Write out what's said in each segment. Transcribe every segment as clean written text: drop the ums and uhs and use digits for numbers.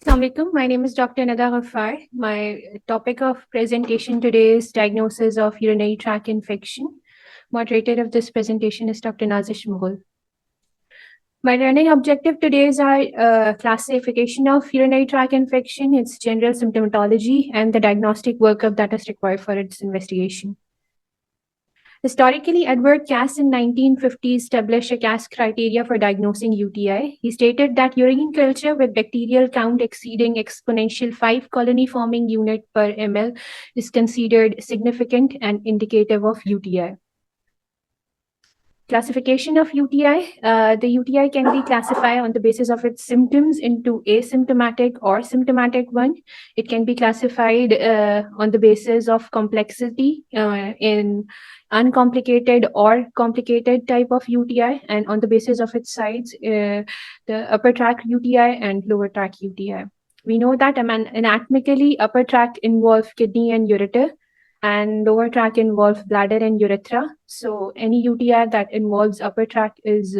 Assalamu alaikum. My name is Dr. Nada Ghaffar. My topic of presentation today is diagnosis of urinary tract infection. Moderator of this presentation is Dr. Nazish Mughal. My learning objective today is our classification of urinary tract infection, its general symptomatology, and the diagnostic workup that is required for its investigation. Historically, Edward Cass in 1950 established a Cass criteria for diagnosing UTI. He stated that urine culture with bacterial count exceeding exponential 5 colony-forming unit per ml is considered significant and indicative of UTI. Classification of UTI. The UTI can be classified on the basis of its symptoms into asymptomatic or symptomatic one. It can be classified on the basis of complexity in uncomplicated or complicated type of UTI, and on the basis of its size, the upper tract UTI and lower tract UTI. We know that anatomically upper tract involves kidney and ureter, and lower tract involves bladder and urethra. So any UTI that involves upper tract is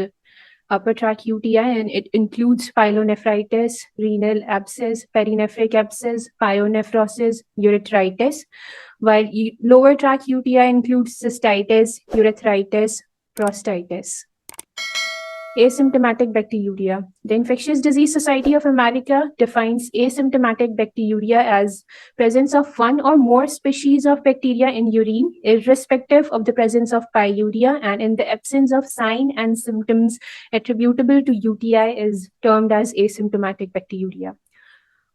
upper tract UTI, and it includes pyelonephritis, renal abscess, perinephric abscess, pyonephrosis, urethritis, while lower tract UTI includes cystitis, urethritis, prostatitis. Asymptomatic bacteriuria. The Infectious Disease Society of America defines asymptomatic bacteriuria as presence of one or more species of bacteria in urine, irrespective of the presence of pyuria, and in the absence of sign and symptoms attributable to UTI is termed as asymptomatic bacteriuria.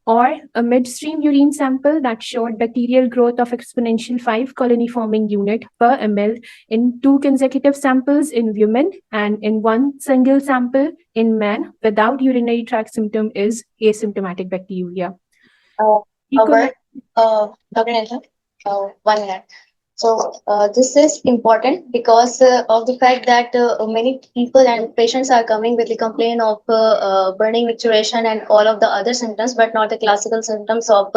Or a midstream urine sample that showed bacterial growth of exponential 5 colony-forming unit per ml in 2 consecutive samples in women and in 1 single sample in men without urinary tract symptom is asymptomatic bacteriuria. Dr. Nilda, 1 minute. So this is important because of the fact that many people and patients are coming with the complaint of burning micturition and all of the other symptoms, but not the classical symptoms of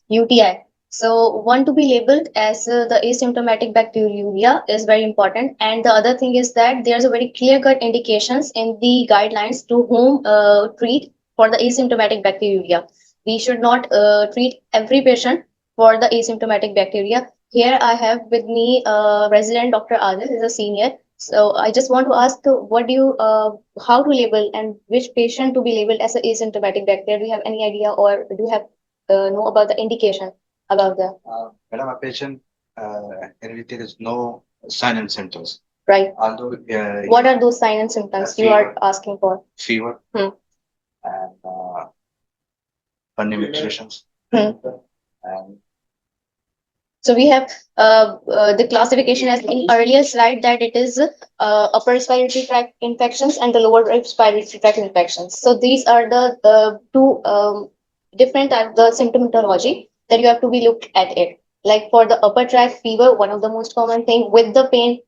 UTI. So one to be labeled as the asymptomatic bacteriuria is very important. And the other thing is that there's a very clear-cut indications in the guidelines to whom treat for the asymptomatic bacteriuria. We should not treat every patient for the asymptomatic bacteria. Here I have with me resident Dr. Adil, is a senior. So I just want to ask, what do you, how to label and which patient to be labeled as an asymptomatic bacteria? Do you have any idea, or do you have know about the indication about the? Madam, a patient in which there is no sign and symptoms. Right. Although what are those signs and symptoms you are asking for? Fever and burning micturations. And so we have the classification as in earlier slide that it is upper respiratory tract infections and the lower respiratory tract infections. So these are the two different types of the symptomatology that you have to be looked at it. Like for the upper tract fever, one of the most common thing with the pain.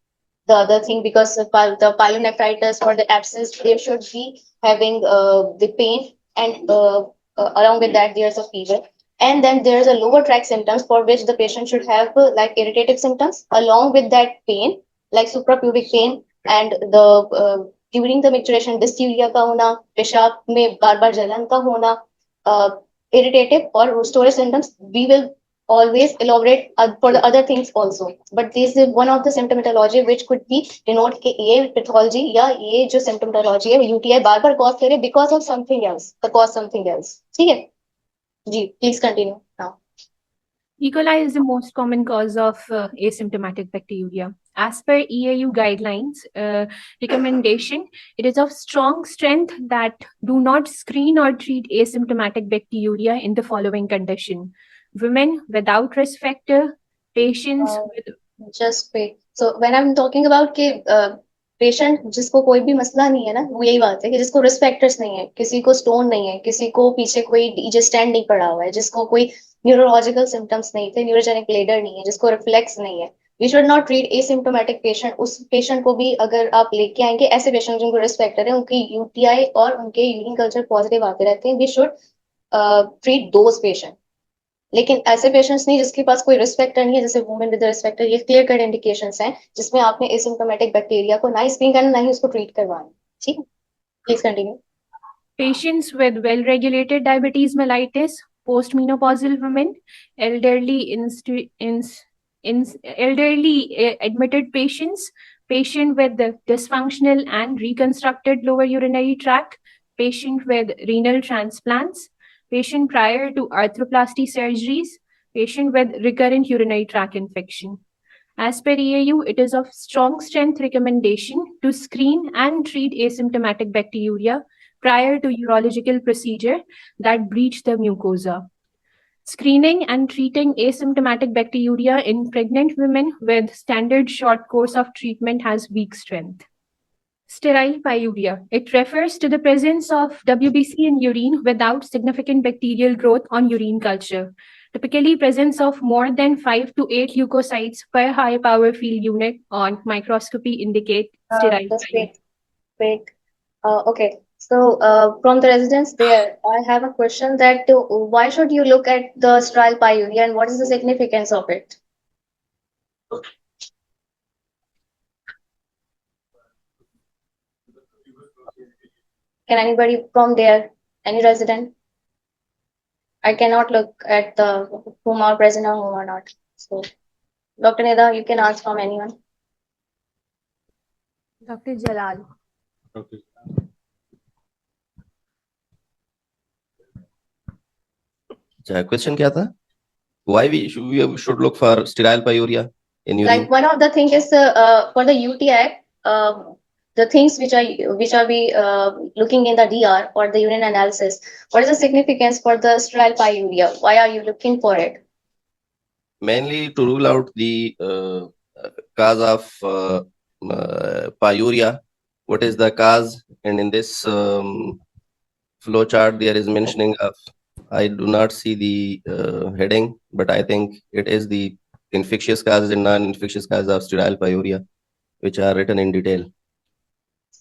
The other thing, because the pyelonephritis or the abscess, they should be having the pain, and along with that there's a fever. And then there's a lower tract symptoms for which the patient should have like irritative symptoms along with that pain, like suprapubic pain, and the during the micturition dysuria का होना, पेशाब में बार-बार जलन का होना, irritative or storage symptoms. We will always elaborate for the other things also, but this is one of the symptomatology which could be denote कि ये pathology या ये जो symptomatology है UTI बार-बार cause करे because of something else, the cause something else. ठीक है जी, please continue now. E. coli is the most common cause of asymptomatic bacteriuria. As per EAU guidelines recommendation, it is of strong strength that do not screen or treat asymptomatic bacteriuria in the following condition: women without risk factor, patients with... Just wait. So when I'm talking about कि patient जिसको कोई भी मसला नहीं है ना, वो यही बात है कि जिसको रिस्क फैक्टर्स नहीं है, किसी को स्टोन नहीं है, किसी को पीछे कोई डीजे स्टैंड नहीं पड़ा हुआ है, जिसको कोई न्यूरोलॉजिकल सिम्टम्स नहीं थे, न्यूरोजेनिक ब्लेडर नहीं है, जिसको रिफ्लेक्स नहीं है, we should not treat asymptomatic patient. उस पेशेंट को भी अगर आप लेके आएंगे, ऐसे पेशेंट जिनको रिस्क फैक्टर है, उनकी यूटीआई और उनके यूरिन कल्चर पॉजिटिव आते रहते हैं, we should treat those patient. लेकिन ऐसे पेशेंट्स नहीं जिसके पास कोई रिस्क फैक्टर नहीं है, जैसे वुमेन विद रिस्क फैक्टर, ये क्लियर कट इंडिकेशंस हैं जिसमें आपने एसिम्प्टोमेटिक बैक्टीरिया को ना स्क्रीन करना, ना ही उसको ट्रीट करवाना. ठीक है, please continue. Patients with well-regulated diabetes mellitus, postmenopausal women, elderly admitted patients, patient with the dysfunctional and reconstructed lower urinary tract, patient with renal transplants, patient prior to arthroplasty surgeries, patient with recurrent urinary tract infection. As per EAU, it is of strong strength recommendation to screen and treat asymptomatic bacteriuria prior to urological procedure that breach the mucosa. Screening and treating asymptomatic bacteriuria in pregnant women with standard short course of treatment has weak strength. Sterile pyuria. It refers to the presence of WBC in urine without significant bacterial growth on urine culture. Typically, presence of more than 5 to 8 leukocytes per high power field unit on microscopy indicate sterile That's pyuria. great. Okay. So, from the residents there, I have a question that why should you look at the sterile pyuria and what is the significance of it? Can anybody from there, any resident? I cannot look at the whom are present or whom are not. So, Dr. Nida, you can ask from anyone. Dr. Jalal. Question क्या था? Why we should look for sterile pyuria in urine? Like one of the things is for the UTI, the things which are we looking in the DR or the urine analysis. What is the significance for the sterile pyuria? Why are you looking for it? Mainly to rule out the cause of pyuria. What is the cause? And in this flow chart, there is mentioning of. I do not see the heading, but I think it is the infectious causes and non-infectious causes of sterile pyuria, which are written in detail.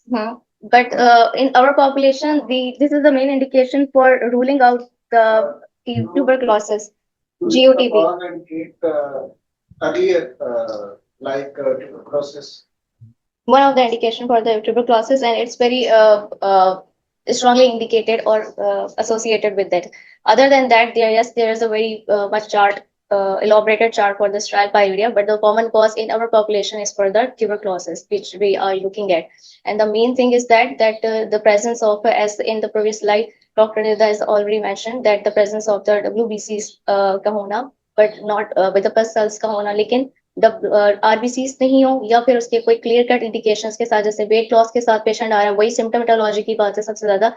But in our population, this is the main indication for ruling out the tuberculosis, GUTB. Earlier, tuberculosis. One of the indication for the tuberculosis, and it's very strongly indicated or associated with that. Other than that, there is a very much chart, elaborated chart for the sterile pyuria, but the common cause in our population is for the tuberculosis, which we are looking at. And the main thing is that the presence of, as in the previous slide, Dr. Nida has already mentioned that the presence of the WBCs का होना, but not with the pus cells का होना, लेकिन RBCs नहीं हो या फिर उसके कोई क्लियर कट इंडिकेशंस के साथ, जैसे वेट लॉस के साथ पेशेंट आ रहा है, वही सिम्टोमेटोलॉजी की बात है सबसे ज्यादा,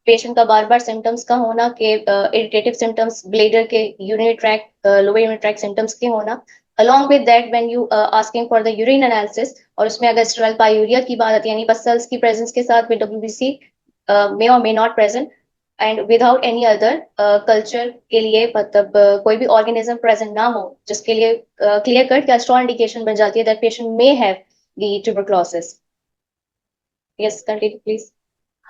पेशेंट का बार बार सिम्टम्स का होना के इरिटेटिव सिम्टम्स, ब्लेडर के, urinary tract, lower urinary tract symptoms के होना, along with that when you asking for the urine analysis, और उसमें अगर sterile pyuria की बात आती है, यानी pus cells की presence के साथ with WBC may or may not present, and without any other culture के लिए मतलब कोई भी organism present ना हो, जिसके लिए clear cut या strong indication बन जाती है that patient may have the tuberculosis. Yes, continue please.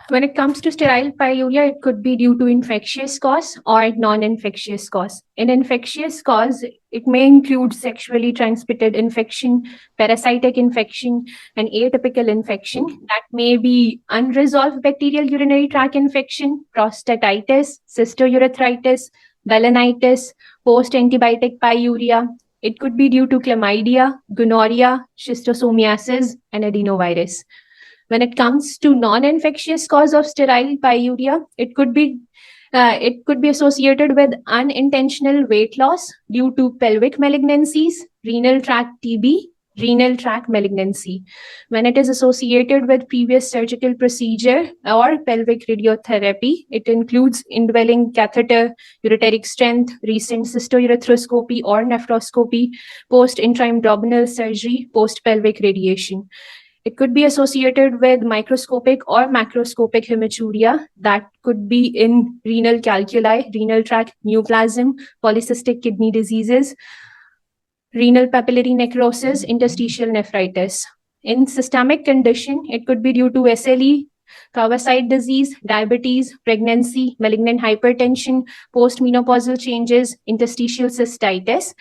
When it comes to sterile pyuria, it could be due to infectious cause or non-infectious cause. In infectious cause, it may include sexually transmitted infection, parasitic infection, and atypical infection that may be unresolved bacterial urinary tract infection, prostatitis, cystourethritis, balanitis, post-antibiotic pyuria. It could be due to chlamydia, gonorrhea, schistosomiasis, and adenovirus. When it comes to non-infectious cause of sterile pyuria, it could be associated with unintentional weight loss due to pelvic malignancies, renal tract TB, renal tract malignancy. When it is associated with previous surgical procedure or pelvic radiotherapy, it includes indwelling catheter, ureteric stent, recent cystourethropy or nephroscopy, post-intra-abdominal surgery, post-pelvic radiation. It could be associated with microscopic or macroscopic hematuria that could be in renal calculi, renal tract neoplasm, polycystic kidney diseases, renal papillary necrosis, interstitial nephritis. In systemic condition, it could be due to SLE, Kawasaki disease, diabetes, pregnancy, malignant hypertension, postmenopausal changes, interstitial cystitis,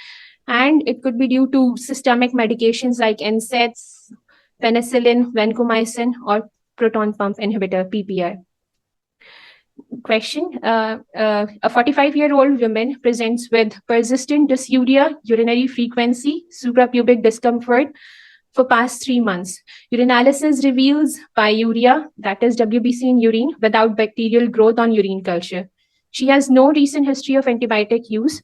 and it could be due to systemic medications like NSAIDs, penicillin, vancomycin, or proton pump inhibitor, PPI. question. A 45-year-old woman presents with persistent dysuria, urinary frequency, suprapubic discomfort for past 3 months. Urinalysis reveals pyuria, that is WBC in urine, without bacterial growth on urine culture. She has no recent history of antibiotic use.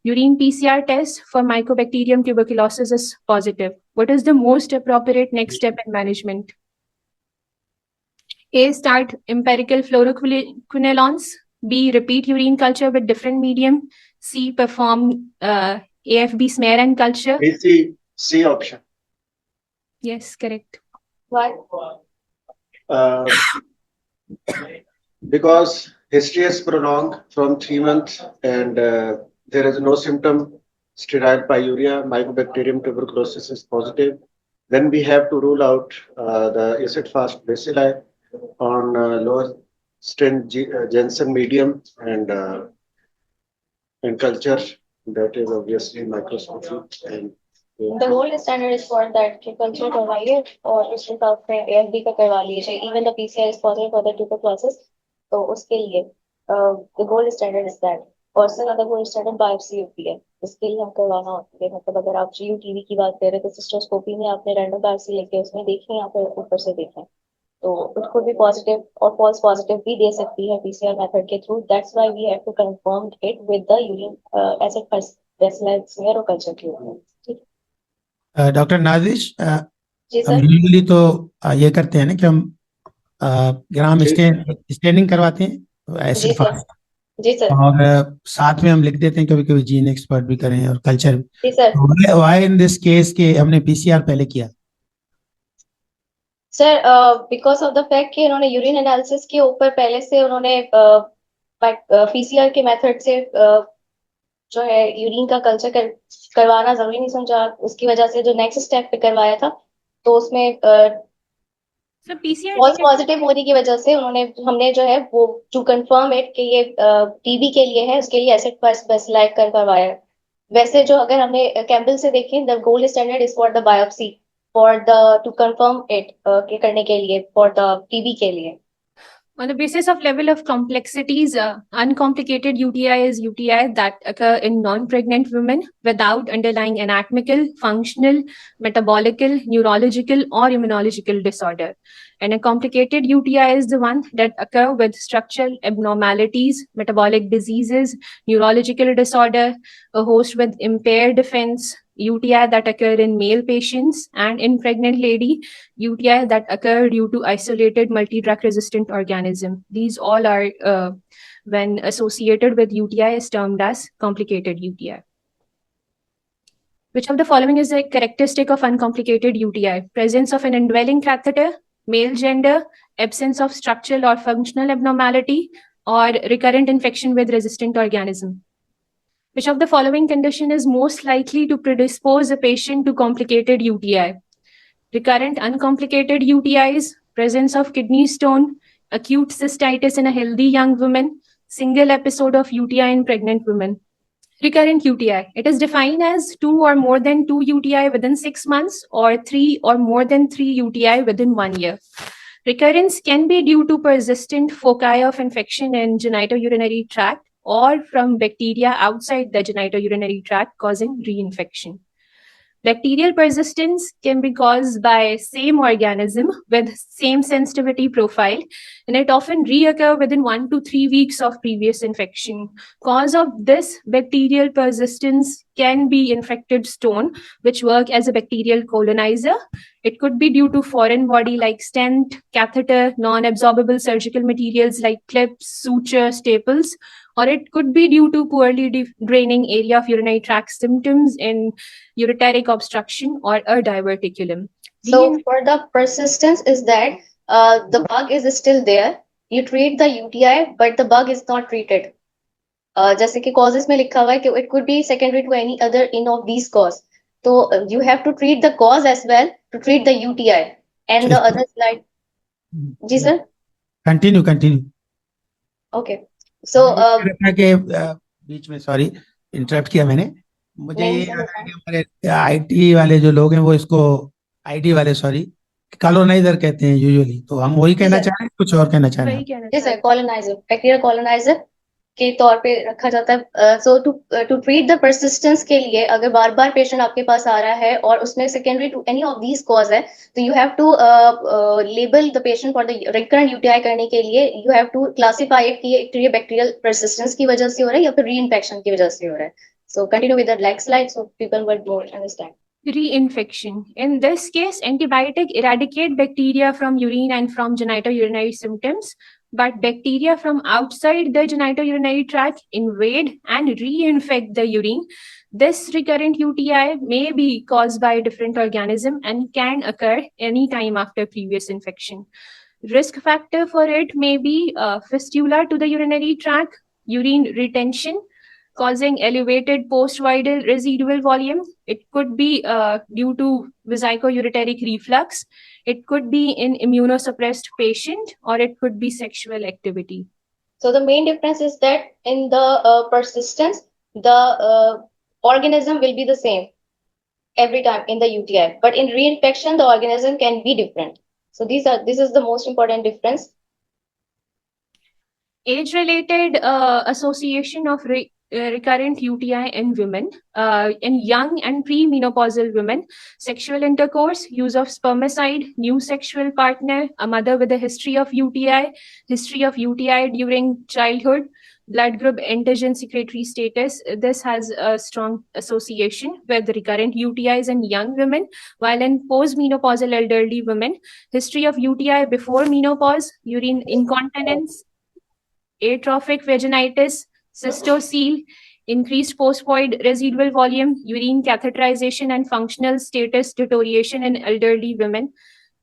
Urine PCR test for Mycobacterium tuberculosis is positive. What is the most appropriate next step in management? A. Start empirical fluoroquinolones. B. Repeat urine culture with different medium. C. Perform AFB smear and culture. C option. Yes, correct. Why? Because history is prolonged from 3 months and there is no symptom. Sterile pyuria, Mycobacterium tuberculosis is positive. Then we have to rule out the acid-fast bacilli on lower strength Jensen medium and culture. That is obviously microscopy and The gold standard is for that कि culture करवाइए और उसके साथ में AFB का करवा लीजिए. Even the PCR is positive for the tuberculosis. तो उसके लिए the gold standard is that. और से ज्यादा gold standard biopsy होती है. इसके लिए हम करवाना होती है. मतलब अगर आप SIUTED की बात करें तो सिस्टोस्कोपी में आपने रैंडम बायोप्सी लेके उसमें देखें या फिर ऊपर से देखें. तो it could be positive or false positive भी दे सकती है PCR method के through. That's why we have to confirm it with the urine acid bacilli smear or culture के ऊपर. डॉक्टर नाजिश, जी हम सर. यूजुअली तो ये करते हैं ना कि हम ग्राम स्टेनिंग करवाते हैं एसिड जी सर. फास्ट, जी सर. और साथ में हम लिख देते हैं कभी कभी जीन एक्सपर्ट भी करें और कल्चर भी. जी sir. Why in this case के हमने पीसीआर पहले किया? Sir because of the fact कि उन्होंने यूरिन एनालिसिस के ऊपर पहले से उन्होंने पीसीआर के मेथड से जो है यूरिन का कल्चर करवाना जरूरी नहीं समझा. उसकी वजह से जो नेक्स्ट स्टेप पे करवाया था तो उसमें So PCR फॉल्स पॉजिटिव होने की वजह से हमने जो है वो टू कंफर्म इट कि ये टीबी के लिए है, उसके लिए एसिड बसिलाई करवाया है. वैसे जो अगर हमने कैम्पबेल से देखें, the gold standard is for the biopsy for the two confirm it करने के लिए फॉर द टीबी के लिए. On the basis of level of complexities, uncomplicated UTI is UTI that occur in non-pregnant women without underlying anatomical, functional, metabolical, neurological, or immunological disorder. And a complicated UTI is the one that occur with structural abnormalities, metabolic diseases, neurological disorder, a host with impaired defense, UTI that occur in male patients, and in pregnant lady, UTI that occur due to isolated multi-drug resistant organism. These all are, when associated with UTI, is termed as complicated UTI. Which of the following is a characteristic of uncomplicated UTI? Presence of an indwelling catheter, male gender, absence of structural or functional abnormality, or recurrent infection with resistant organism. Which of the following condition is most likely to predispose a patient to complicated UTI? Recurrent uncomplicated UTIs, presence of kidney stone, acute cystitis in a healthy young woman, single episode of UTI in pregnant women. Recurrent UTI. It is defined as 2 or more than 2 UTI within 6 months or 3 or more than 3 UTI within 1 year. Recurrence can be due to persistent foci of infection in genitourinary tract or from bacteria outside the genitourinary tract causing reinfection. Bacterial persistence can be caused by same organism with same sensitivity profile, and it often reoccur within 1 to 3 weeks of previous infection. Cause of this bacterial persistence can be infected stone, which work as a bacterial colonizer. It could be due to foreign body like stent, catheter, non-absorbable surgical materials like clips, suture, staples, or it could be due to poorly draining area of urinary tract symptoms in ureteric obstruction or a diverticulum. So for the persistence is that the bug is still there. You treat the UTI, but the bug is not treated. जैसे कि causes में लिखा हुआ है कि it could be secondary to any other in of these cause. So you have to treat the cause as well to treat the UTI. And the other slide. जी sir. Continue. Okay. So के बीच में sorry interrupt किया मैंने. मुझे ये याद है कि हमारे आईटी वाले जो लोग हैं वो इसको आईडी वाले सॉरी कॉलोनाइजर कहते हैं यूजुअली, तो हम वही कहना sir. चाह रहे हैं, कुछ और कहना चाह रहे हैं? वही कहना Yes, चाह sir. Colonizer, bacterial colonizer के तौर पे रखा जाता है. So to treat the persistence के लिए अगर बार बार पेशेंट आपके पास आ रहा है और उसमें secondary to any of these cause है, तो you have to label the patient for the recurrent UTI करने के लिए you have to classify it कि ये bacterial persistence की वजह से हो रहा है या फिर reinfection की वजह से हो रहा है. So continue with the next slide so people will more understand. Reinfection. In this case, antibiotic eradicate bacteria from urine and from genitourinary symptoms, but bacteria from outside the genitourinary tract invade and reinfect the urine. This recurrent UTI may be caused by a different organism and can occur anytime after previous infection. Risk factor for it may be fistula to the urinary tract, urine retention, causing elevated post-viral residual volume. It could be due to vesicoureteric reflux. It could be in immunosuppressed patient, or it could be sexual activity. So the main difference is that in the persistence, the organism will be the same every time in the UTI, but in reinfection, the organism can be different. So this is the most important difference. Age-related association of recurrent UTI in women, in young and premenopausal women, sexual intercourse, use of spermicide, new sexual partner, a mother with a history of UTI during childhood, blood group antigen secretory status. This has a strong association with recurrent UTIs in young women, while in postmenopausal elderly women, history of UTI before menopause, urine incontinence, atrophic vaginitis, cystocele, increased postvoid residual volume, urine catheterization, and functional status deterioration in elderly women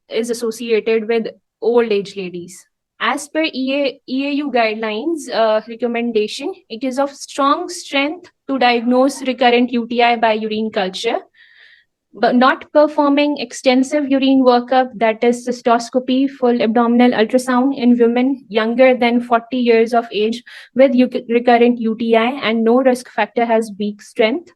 is associated with old age ladies. As per EAU guidelines recommendation, it is of strong strength to diagnose recurrent UTI by urine culture, but not performing extensive urine workup, that is cystoscopy, full abdominal ultrasound in women younger than 40 years of age with recurrent UTI and no risk factor has weak strength.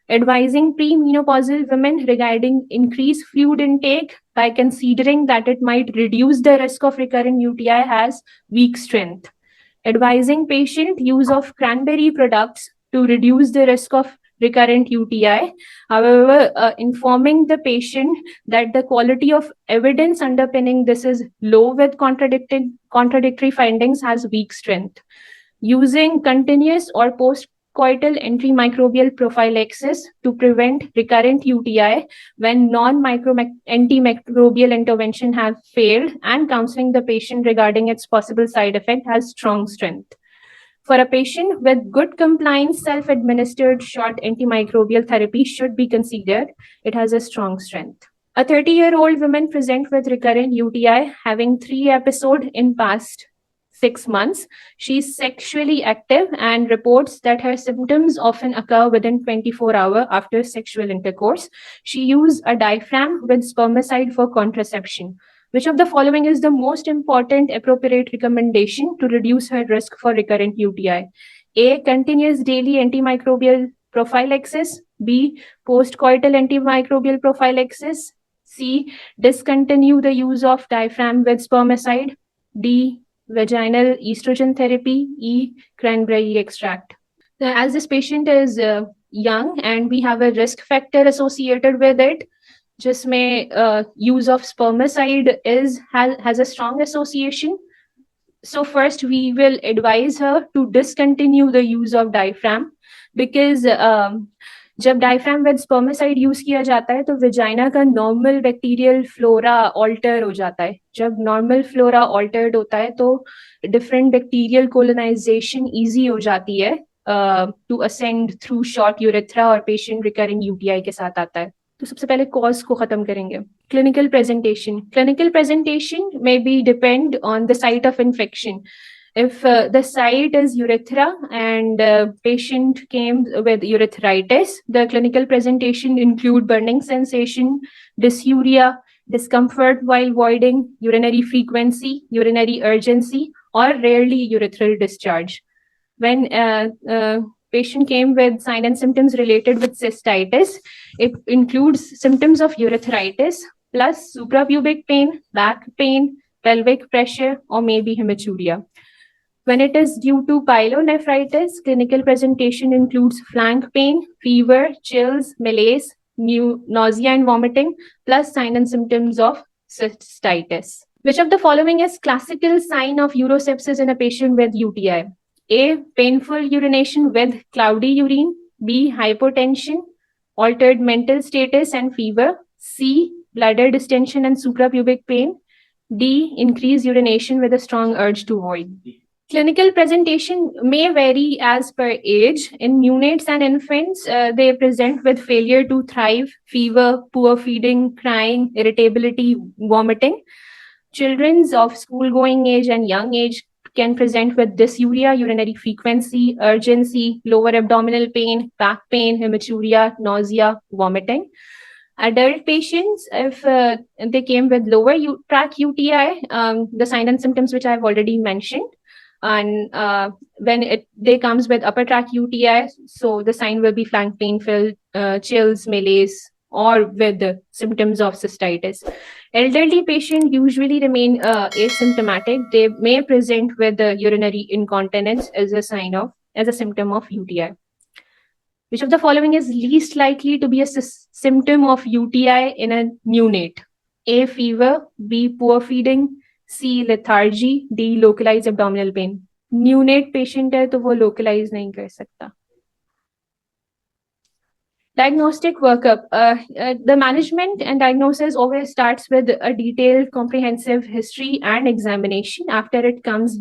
Advising premenopausal women regarding increased fluid intake by considering that it might reduce the risk of recurrent UTI has weak strength. Advising patient use of cranberry products to reduce the risk of recurrent UTI. However, informing the patient that the quality of evidence underpinning this is low with contradictory findings has weak strength. Using continuous or post-coital antimicrobial prophylaxis to prevent recurrent UTI when non-antimicrobial intervention have failed and counseling the patient regarding its possible side effect has strong strength. For a patient with good compliance, self-administered short antimicrobial therapy should be considered. It has a strong strength. A 30-year-old woman present with recurrent UTI having 3 episodes in past 6 months. She is sexually active and reports that her symptoms often occur within 24 hours after sexual intercourse. She used a diaphragm with spermicide for contraception. Which of the following is the most important appropriate recommendation to reduce her risk for recurrent UTI? A. Continuous daily antimicrobial prophylaxis. B. Postcoital antimicrobial prophylaxis. C. Discontinue the use of diaphragm with spermicide. D. Vaginal estrogen therapy. E. Cranberry extract. As this patient is young and we have a risk factor associated with it, जिसमें use of spermicide has a strong association. So first we will advise her to discontinue the use of diaphragm because जब diaphragm with spermicide use किया जाता है तो vagina का normal bacterial flora alter हो जाता है. जब normal flora altered होता है तो different bacterial colonization easy हो जाती है to ascend through short urethra और patient recurring UTI के साथ आता है. तो सबसे पहले कॉज को खत्म करेंगे. Clinical presentation may be depend on the site of infection. If the site is urethra and patient came with urethritis, the clinical presentation include burning sensation, dysuria, discomfort while voiding, urinary frequency, urinary urgency, or rarely urethral discharge. When patient came with signs and symptoms related with cystitis, it includes symptoms of urethritis, plus suprapubic pain, back pain, pelvic pressure, or maybe hematuria. When it is due to pyelonephritis, clinical presentation includes flank pain, fever, chills, malaise, nausea and vomiting, plus signs and symptoms of cystitis. Which of the following is classical sign of urosepsis in a patient with UTI? A. Painful urination with cloudy urine. B. Hypotension, altered mental status and fever. C. Bladder distension and suprapubic pain. D. Increased urination with a strong urge to void. Clinical presentation may vary as per age. In neonates and infants, they present with failure to thrive, fever, poor feeding, crying, irritability, vomiting. Children of school-going age and young age can present with dysuria, urinary frequency, urgency, lower abdominal pain, back pain, hematuria, nausea, vomiting. Adult patients, if they came with lower tract UTI, the signs and symptoms which I've already mentioned, and when they comes with upper tract UTI, so the sign will be flank pain, chills, malaise, or with the symptoms of cystitis. Elderly patients usually remain asymptomatic. They may present with urinary incontinence as a symptom of UTI. Which of the following is least likely to be a symptom of UTI in a neonate? A. Fever. B. Poor feeding. C. Lethargy. D. Localized abdominal pain. Neonate patient है तो वो localize नहीं कर सकता. Diagnostic workup. The management and diagnosis always starts with a detailed, comprehensive history and examination. After it comes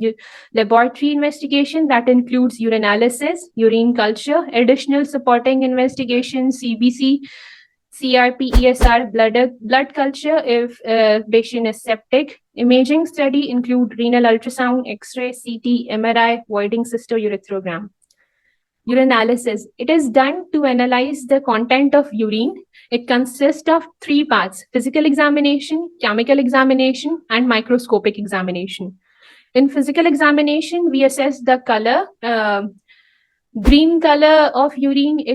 laboratory investigation that includes urinalysis, urine culture, additional supporting investigation, CBC, CRP, ESR, blood culture if patient is septic. Imaging study include renal ultrasound, X-ray, CT, MRI, voiding cystourethrogram. Urinalysis. It is done to analyze the content of urine. It consists of 3 parts: physical examination, chemical examination, and microscopic examination. In physical examination, we assess the color. Green color of urine,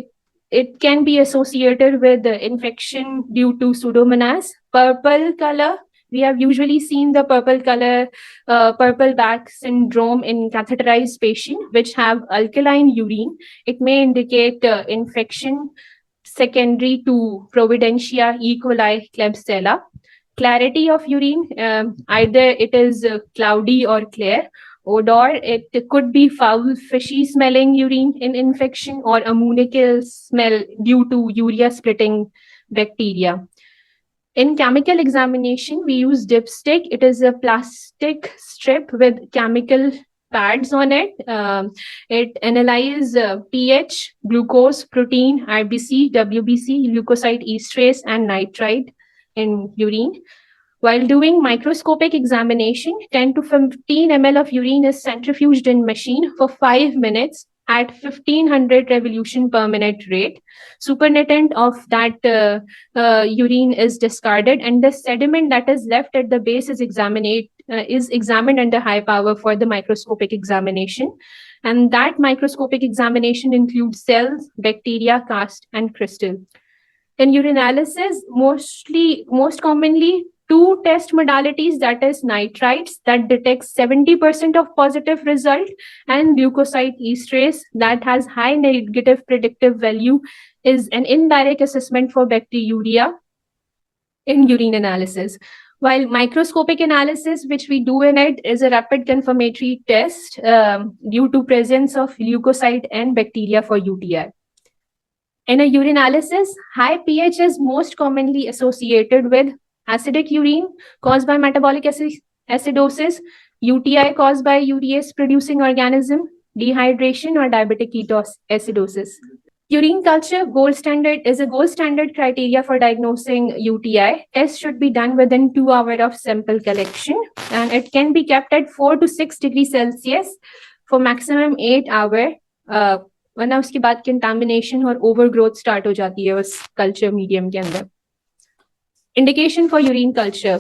it can be associated with the infection due to Pseudomonas. Purple color, we have usually seen the purple color, purple back syndrome in catheterized patients which have alkaline urine. It may indicate infection secondary to Providentia, E. coli, Klebsiella. Clarity of urine, either it is cloudy or clear. Odor, it could be foul, fishy smelling urine in infection or ammoniacal smell due to urea splitting bacteria. In chemical examination, we use dipstick. It is a plastic strip with chemical pads on it. It analyzes pH, glucose, protein, RBC, WBC, leukocyte esterase, and nitrite in urine. While doing microscopic examination, 10 to 15 ml of urine is centrifuged in machine for 5 minutes at 1500 revolution per minute rate. Supernatant of that urine is discarded, and the sediment that is left at the base is examined under high power for the microscopic examination. And that microscopic examination includes cells, bacteria, cast, and crystal. In urinalysis, most commonly, 2 test modalities, that is nitrites that detects 70% of positive result, and leukocyte esterase that has high negative predictive value, is an indirect assessment for bacteriuria in urine analysis. While microscopic analysis, which we do in it, is a rapid confirmatory test due to presence of leukocyte and bacteria for UTI. In a urinalysis, high pH is most commonly associated with acidic urine caused by metabolic acidosis, UTI caused by urease producing organism, dehydration, or diabetic ketoacidosis. Urine culture is a gold standard criteria for diagnosing UTI. Test should be done within 2 hours of sample collection, and it can be kept at 4 to 6 degrees Celsius for maximum 8 hours. वरना उसके बाद contamination और overgrowth start हो जाती है उस culture medium के अंदर. Indication for urine culture.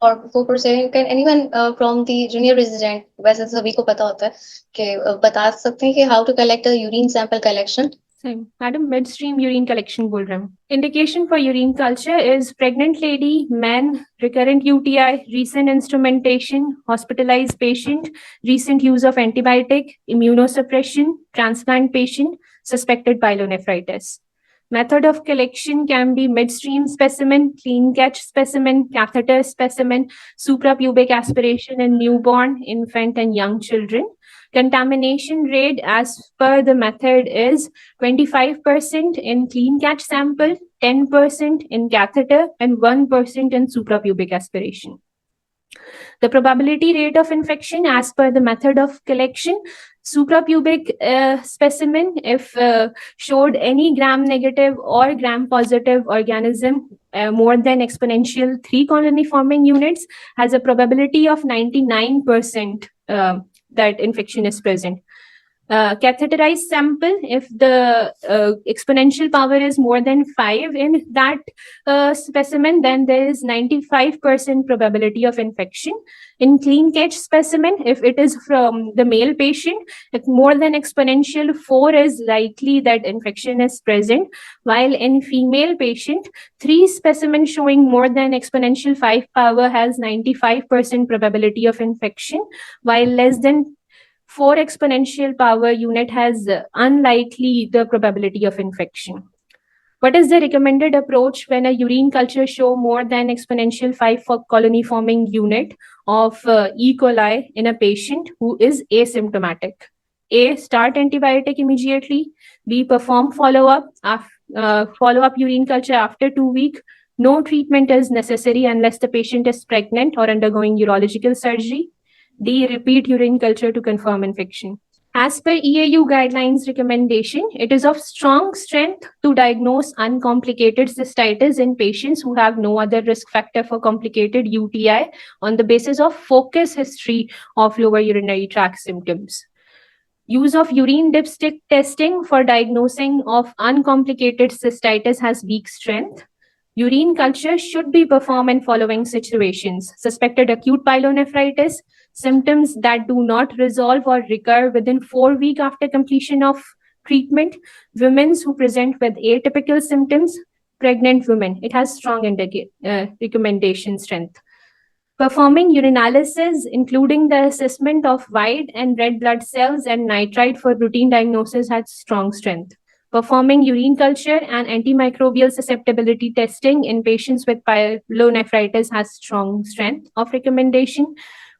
Or before proceeding, can anyone from the junior resident, वैसे सभी को पता होता है कि बता सकते हैं कि how to collect a urine sample collection? So, madam, midstream urine collection बोल रहे हैं. Indication for urine culture is pregnant lady, man, recurrent UTI, recent instrumentation, hospitalized patient, recent use of antibiotic, immunosuppression, transplant patient, suspected pyelonephritis. Method of collection can be midstream specimen, clean catch specimen, catheter specimen, suprapubic aspiration in newborn, infant, and young children. Contamination rate as per the method is 25% in clean catch sample, 10% in catheter, and 1% in suprapubic aspiration. The probability rate of infection as per the method of collection, suprapubic specimen, if showed any gram-negative or gram-positive organism more than exponential 3 colony forming units, has a probability of 99% that infection is present. Catheterized sample, if the exponential power is more than 5 in that specimen, then there is 95% probability of infection. In clean catch specimen, if it is from the male patient, if more than exponential 4 is likely that infection is present, while in female patient, 3 specimen showing more than exponential 5 power has 95% probability of infection, while less than 4 exponential power unit has unlikely the probability of infection. What is the recommended approach when a urine culture show more than exponential 5 for colony forming unit of E. coli in a patient who is asymptomatic? A, start antibiotic immediately. B, perform follow-up urine culture after 2 weeks. No treatment is necessary unless the patient is pregnant or undergoing urological surgery. D, repeat urine culture to confirm infection. As per EAU guidelines recommendation, it is of strong strength to diagnose uncomplicated cystitis in patients who have no other risk factor for complicated UTI on the basis of focus history of lower urinary tract symptoms. Use of urine dipstick testing for diagnosing of uncomplicated cystitis has weak strength. Urine culture should be performed in following situations: suspected acute pyelonephritis, symptoms that do not resolve or recur within 4 weeks after completion of treatment, women who present with atypical symptoms, pregnant women. It has strong recommendation strength. Performing urinalysis, including the assessment of white and red blood cells and nitrite for routine diagnosis, has strong strength. Performing urine culture and antimicrobial susceptibility testing in patients with pyelonephritis has strong strength of recommendation.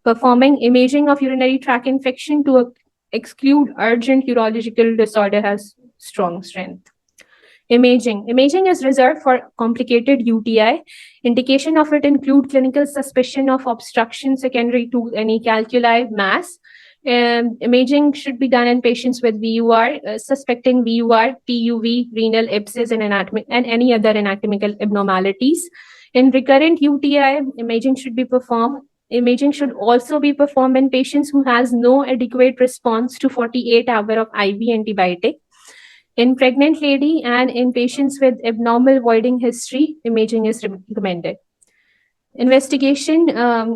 Performing imaging of urinary tract infection to exclude urgent urological disorder has strong strength. Imaging. Imaging is reserved for complicated UTI. Indication of it include clinical suspicion of obstruction secondary to any calculi mass. Imaging should be done in patients with VUR, suspecting VUR, PUV, renal abscess, and any other anatomical abnormalities. In recurrent UTI, imaging should be performed. Imaging should also be performed in patients who has no adequate response to 48-hour of IV antibiotic. In pregnant lady and in patients with abnormal voiding history, imaging is recommended. Investigation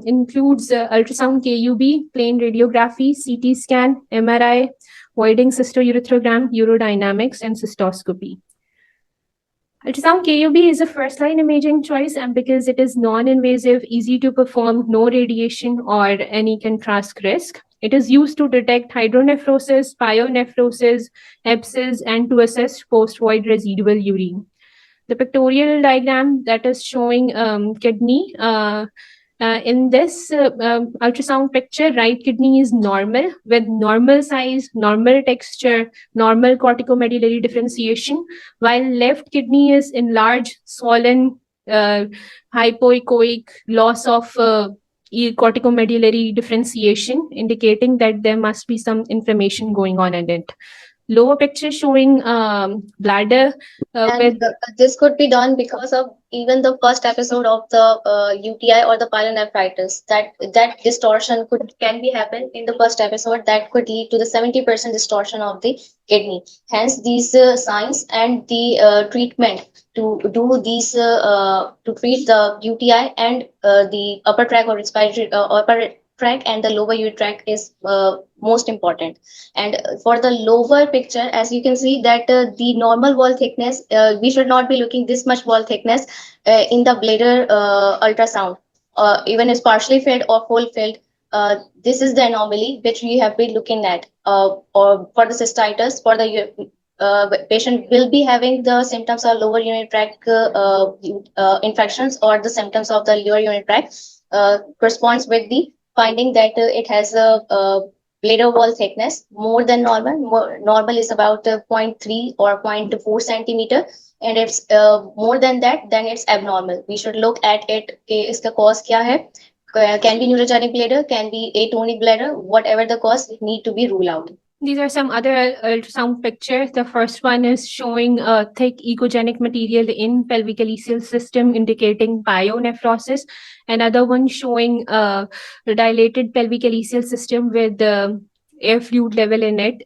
includes ultrasound KUB, plain radiography, CT scan, MRI, voiding cystourethrogram, urodynamics, and cystoscopy. Ultrasound KUB is a first-line imaging choice, and because it is non-invasive, easy to perform, no radiation or any contrast risk. It is used to detect hydronephrosis, pyonephrosis, abscess, and to assess post-void residual urine. The pictorial diagram that is showing kidney. In this ultrasound picture, right kidney is normal with normal size, normal texture, normal corticomedullary differentiation, while left kidney is enlarged, swollen, hypoechoic, loss of corticomedullary differentiation, indicating that there must be some inflammation going on in it. Lower picture showing bladder And this could be done because of even the first episode of the UTI or the pyelonephritis. That distortion can be happen in the first episode that could lead to the 70% distortion of the kidney. Hence, these signs and the treatment to do these to treat the UTI and the upper tract or respiratory upper tract and the lower urinary tract is most important. And for the lower picture, as you can see that the normal wall thickness, we should not be looking this much wall thickness in the bladder ultrasound, even it's partially filled or full filled. This is the anomaly which we have been looking at. Or for the cystitis, for the patient will be having the symptoms of lower urinary tract infections, or the symptoms of the lower urinary tract corresponds with the finding that it has a bladder wall thickness more than normal. Normal is about 0.3 or 0.4 centimeter, and it's more than that, then it's abnormal. We should look at it. Is the cause kya hai? Can be neurogenic bladder, can be atonic bladder, whatever the cause, need to be ruled out. These are some other ultrasound pictures. The first one is showing a thick ecogenic material in pelvic calyceal system indicating pyonephrosis. Another one showing a dilated pelvic calyceal system with air fluid level in it,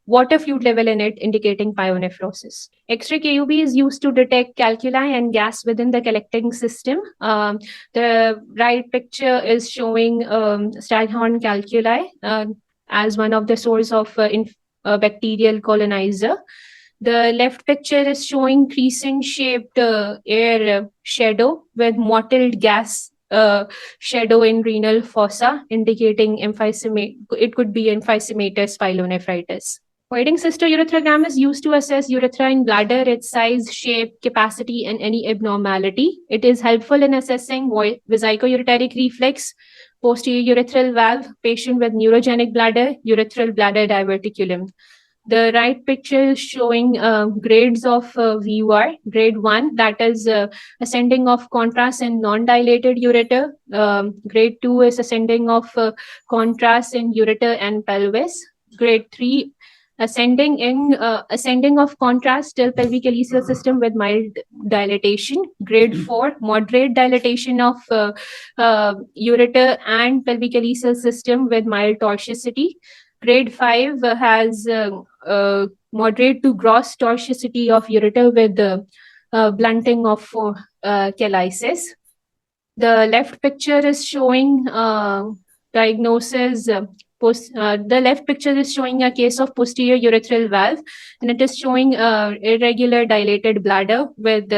water fluid level in it indicating pyonephrosis. X-ray KUB is used to detect calculi and gas within the collecting system. The right picture is showing Staghorn calculi as one of the source of bacterial colonizer. The left picture is showing crescent-shaped air shadow with mottled gas shadow in renal fossa, indicating it could be emphysematous pyelonephritis. Voiding cystourethrogram is used to assess urethra in bladder, its size, shape, capacity, and any abnormality. It is helpful in assessing vesico-ureteric reflex, posterior urethral valve, patient with neurogenic bladder, urethral bladder diverticulum. The right picture is showing grades of VUR. Grade 1, that is ascending of contrast in non-dilated ureter. Grade 2 is ascending of contrast in ureter and pelvis. Grade 3, ascending of contrast till pelvic calyceal system with mild dilatation. Grade 4, moderate dilatation of ureter and pelvic calyceal system with mild tortuosity. Grade 5 has moderate to gross tortuosity of ureter with blunting of calyces. The left picture is showing diagnosis. The left picture is showing a case of posterior urethral valve, and it is showing irregular dilated bladder with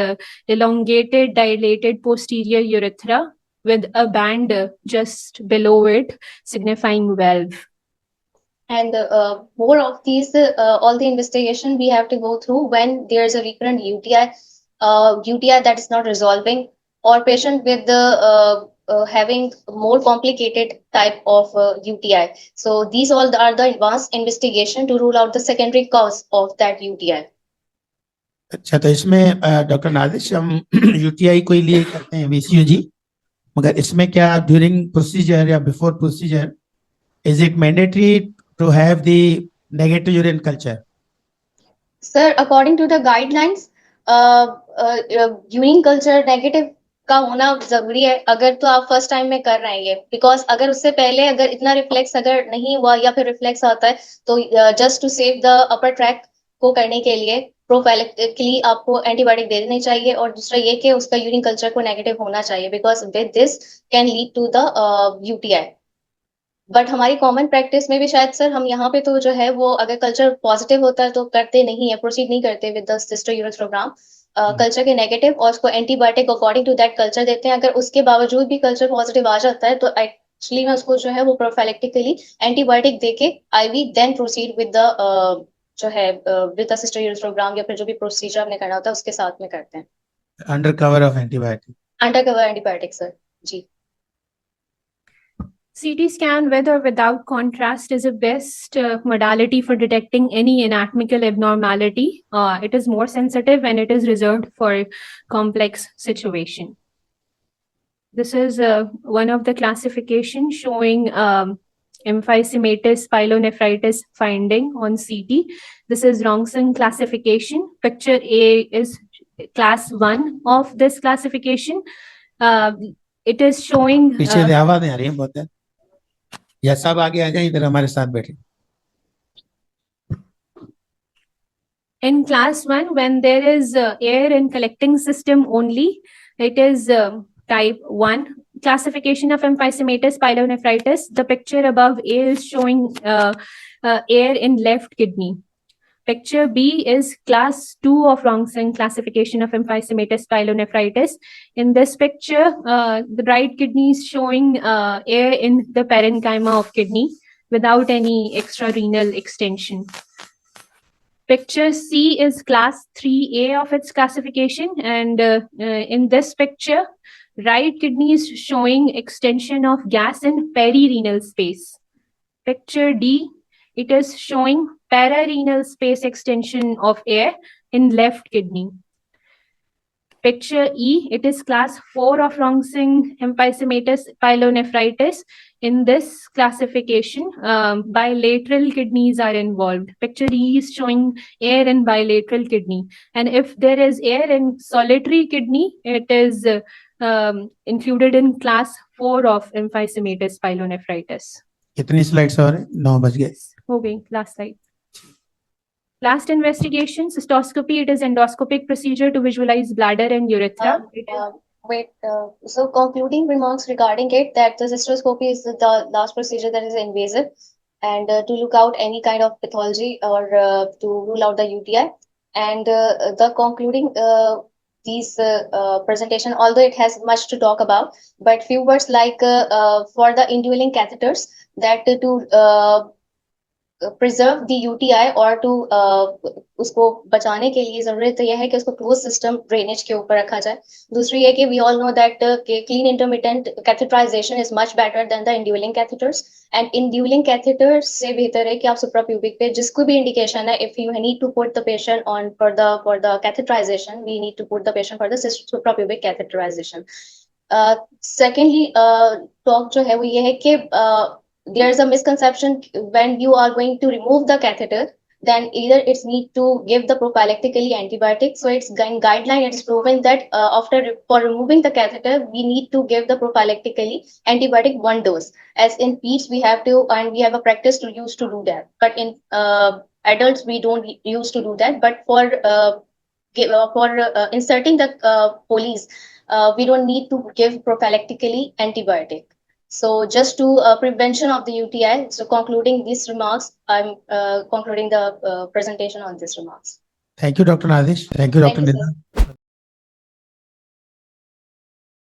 elongated dilated posterior urethra with a band just below it signifying valve. And more of these, all the investigation we have to go through when there's a recurrent UTI, UTI that is not resolving, or patient with the having more complicated type of UTI. So these all are the advanced investigation to rule out the secondary cause of that UTI. अच्छा, तो इसमें doctor नादिश हम UTI कोई लिए करते हैं VCUG, मगर इसमें क्या ड्यूरिंग प्रोसीजर या before procedure is it mandatory to have the negative urine culture? Sir, according to the guidelines, urine culture negative का होना जरूरी है अगर तो आप फर्स्ट टाइम में कर रहे हैं ये, बिकॉज अगर उससे पहले अगर इतना रिफ्लेक्स अगर नहीं हुआ या फिर रिफ्लेक्स आता है तो just to save the upper track को करने के लिए प्रोफाइलेक्टिकली आपको एंटीबायोटिक दे देनी चाहिए, और दूसरा ये कि उसका यूरिन कल्चर को नेगेटिव होना चाहिए, because with this can lead to the UTI. But हमारी कॉमन प्रैक्टिस में भी शायद सर हम यहाँ पे तो जो है वो अगर कल्चर पॉजिटिव होता है तो करते नहीं है, प्रोसीड नहीं करते विद द सिस्टोयूरेथ्रोग्राम. कल्चर के नेगेटिव और उसको antibiotic according to that culture देते हैं. अगर उसके बावजूद भी कल्चर पॉजिटिव आ जाता है तो एक्चुअली में उसको जो है वो प्रोफाइलेक्टिकली एंटीबायोटिक देके IV then proceed with the जो है विद द सिस्टोयूरेथ्रोग्राम या फिर जो भी प्रोसीजर आपने करना होता है उसके साथ में करते हैं. Under cover of antibiotic. Under cover antibiotic sir ji. CT scan with or without contrast is a best modality for detecting any anatomical abnormality. It is more sensitive and it is reserved for complex situation. This is one of the classification showing emphysematous pyelonephritis finding on CT. This is Rongson classification. Picture A is class 1 of this classification. It is showing... पीछे से आवाज़ आ रही है बहुत है, या सब आगे आ जाए इधर हमारे साथ बैठे. In class 1, when there is air in collecting system only, it is type 1. classification of emphysematous pyelonephritis. The picture above A is showing air in left kidney. Picture B is class 2 of Wrongson classification of emphysematous pyelonephritis. In this picture, the right kidney is showing air in the parenchyma of kidney without any extrarenal extension. Picture C is class 3A of its classification, and in this picture, right kidney is showing extension of gas in perirenal space. Picture D, it is showing pararenal space extension of air in left kidney. Picture E, it is class 4 of Wrongson emphysematous pyelonephritis. In this classification, bilateral kidneys are involved. Picture E is showing air in bilateral kidney. And if there is air in solitary kidney, it is included in class 4 of emphysematous pyelonephritis. कितनी slides और हैं? 9 बज गए. हो गई, last slide. Last investigation, cystoscopy. It is endoscopic procedure to visualize bladder and urethra. So concluding remarks regarding it, that the cystoscopy is the last procedure that is invasive, and to look out any kind of pathology or to rule out the UTI. And the concluding these presentation, although it has much to talk about, but few words like for the indwelling catheters, that to preserve the UTI or to उसको बचाने के लिए जरूरत यह है कि उसको close system drainage के ऊपर रखा जाए. दूसरी है कि we all know that clean intermittent catheterization is much better than the indwelling catheters, and indwelling catheters से बेहतर है कि आप suprapubic पे जिसको भी indication है, if you need to put the patient on for the catheterization, we need to put the patient for the suprapubic catheterization. Secondly, talk जो है वो ये है कि there's a misconception when you are going to remove the catheter, then either it's need to give the prophylactically antibiotic. So it's guideline, it's proven that for removing the catheter, we need to give the prophylactically antibiotic 1 dose. As in peds, we have to, and we have a practice to use to do that. But in adults, we don't use to do that. But for inserting the Foley's, we don't need to give prophylactically antibiotic. So just to prevention of the UTI. So concluding these remarks, I'm concluding the presentation on these remarks. Thank you, Dr. Nadish. Thank you, Thank Dr. you, sir. Nidha.